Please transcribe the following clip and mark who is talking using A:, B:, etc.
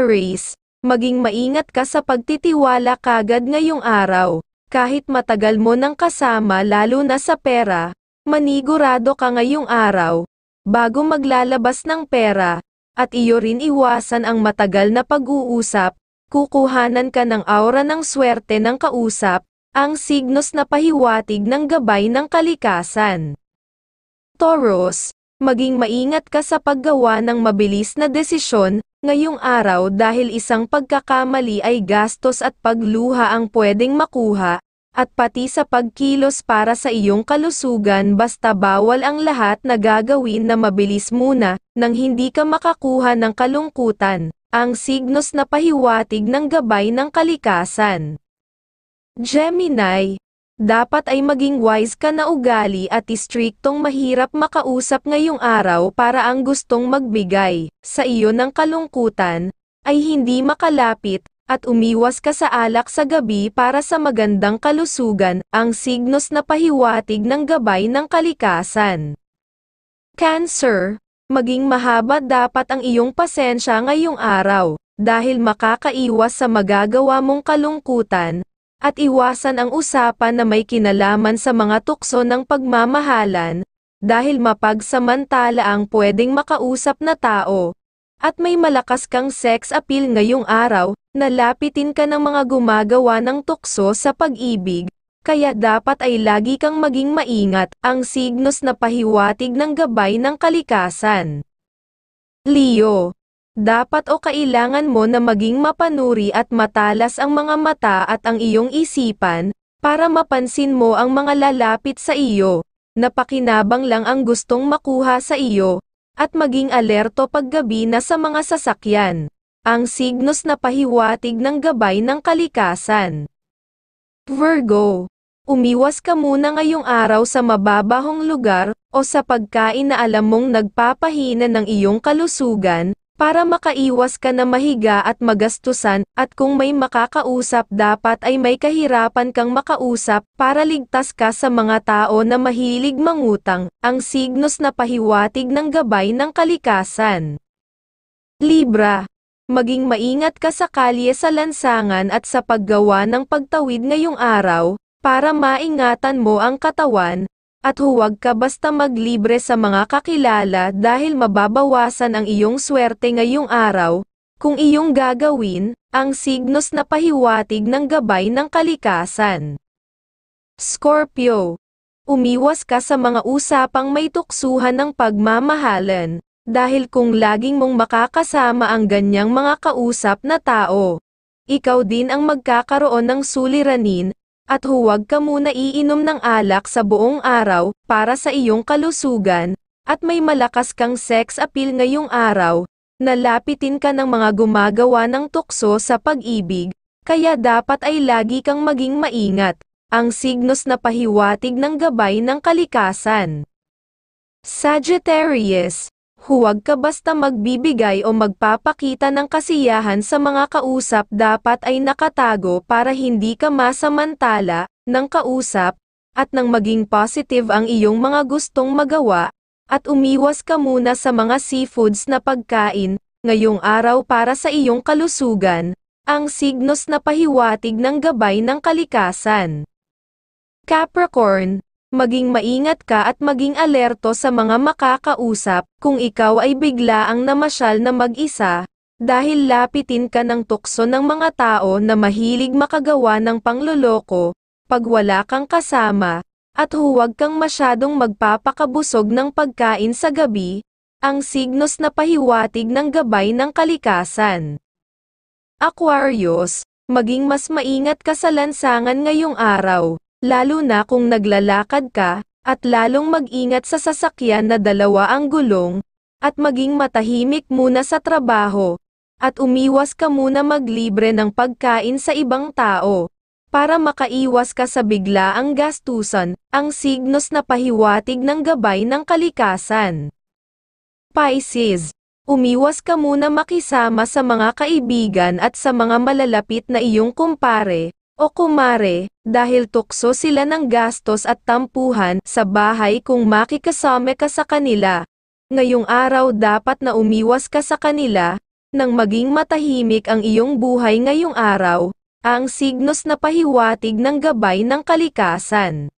A: Aries, maging maingat ka sa pagtitiwala kagad ngayong araw. Kahit matagal mo nang kasama lalo na sa pera, manigurado ka ngayong araw, bago maglalabas ng pera, at iyo rin iwasan ang matagal na pag-uusap, kukuhanan ka ng aura ng swerte ng kausap, ang signos na pahiwatig ng gabay ng kalikasan. Taurus, maging maingat ka sa paggawa ng mabilis na desisyon, ngayong araw dahil isang pagkakamali ay gastos at pagluha ang pwedeng makuha, at pati sa pagkilos para sa iyong kalusugan basta bawal ang lahat na gagawin na mabilis muna, nang hindi ka makakuha ng kalungkutan, ang signos na pahiwatig ng gabay ng kalikasan. Gemini, dapat ay maging wise ka na ugali at istriktong mahirap makausap ngayong araw para ang gustong magbigay sa iyo ng kalungkutan, ay hindi makalapit, at umiwas ka sa alak sa gabi para sa magandang kalusugan, ang signos na pahiwatig ng gabay ng kalikasan. Cancer, maging mahaba dapat ang iyong pasensya ngayong araw, dahil makakaiwas sa magagawa mong kalungkutan, at iwasan ang usapan na may kinalaman sa mga tukso ng pagmamahalan, dahil mapagsamantala ang pwedeng makausap na tao, at may malakas kang sex appeal ngayong araw, nalapitin ka ng mga gumagawa ng tukso sa pag-ibig, kaya dapat ay lagi kang maging maingat, ang signos na pahiwatig ng gabay ng kalikasan. Leo, dapat o kailangan mo na maging mapanuri at matalas ang mga mata at ang iyong isipan, para mapansin mo ang mga lalapit sa iyo, napakinabang lang ang gustong makuha sa iyo, at maging alerto paggabi na sa mga sasakyan, ang signos na pahiwatig ng gabay ng kalikasan. Virgo, umiwas ka muna ngayong araw sa mababahong lugar, o sa pagkain na alam mong nagpapahina ng iyong kalusugan, para makaiwas ka na mahiga at magastusan, at kung may makakausap dapat ay may kahirapan kang makausap, para ligtas ka sa mga tao na mahilig mangutang, ang signos na pahiwatig ng gabay ng kalikasan. Libra, maging maingat ka sa kalye sa lansangan at sa paggawa ng pagtawid ngayong araw, para maingatan mo ang katawan, at huwag ka basta maglibre sa mga kakilala dahil mababawasan ang iyong swerte ngayong araw, kung iyong gagawin, ang signos na pahiwatig ng gabay ng kalikasan. Scorpio, umiwas ka sa mga usapang may tuksuhan ng pagmamahalan, dahil kung laging mong makakasama ang ganyang mga kausap na tao, ikaw din ang magkakaroon ng suliranin, at huwag ka muna iinom ng alak sa buong araw, para sa iyong kalusugan, at may malakas kang sex appeal ngayong araw, nalapitin ka ng mga gumagawa ng tukso sa pag-ibig, kaya dapat ay lagi kang maging maingat, ang signos na pahiwatig ng gabay ng kalikasan. Sagittarius, huwag ka basta magbibigay o magpapakita ng kasiyahan sa mga kausap, dapat ay nakatago para hindi ka masamantala ng kausap, at nang maging positive ang iyong mga gustong magawa, at umiwas ka muna sa mga seafoods na pagkain, ngayong araw para sa iyong kalusugan, ang signos na pahiwatig ng gabay ng kalikasan. Capricorn, maging maingat ka at maging alerto sa mga makakausap, kung ikaw ay biglaang namasyal na mag-isa, dahil lapitin ka ng tukso ng mga tao na mahilig makagawa ng pangloloko, pag wala kang kasama, at huwag kang masyadong magpapakabusog ng pagkain sa gabi, ang signos na pahiwatig ng gabay ng kalikasan. Aquarius, maging mas maingat ka sa lansangan ngayong araw, lalo na kung naglalakad ka, at lalong mag-ingat sa sasakyan na dalawa ang gulong, at maging matahimik muna sa trabaho, at umiwas ka muna maglibre ng pagkain sa ibang tao, para makaiwas ka sa biglaang gastusan, ang signos na pahiwatig ng gabay ng kalikasan. Pisces, umiwas ka muna makisama sa mga kaibigan at sa mga malalapit na iyong kumpare, o kumare, dahil tukso sila ng gastos at tampuhan sa bahay kung makikasama ka sa kanila. Ngayong araw dapat na umiwas ka sa kanila, Nang maging matahimik ang iyong buhay ngayong araw, ang signos na pahiwatig ng gabay ng kalikasan.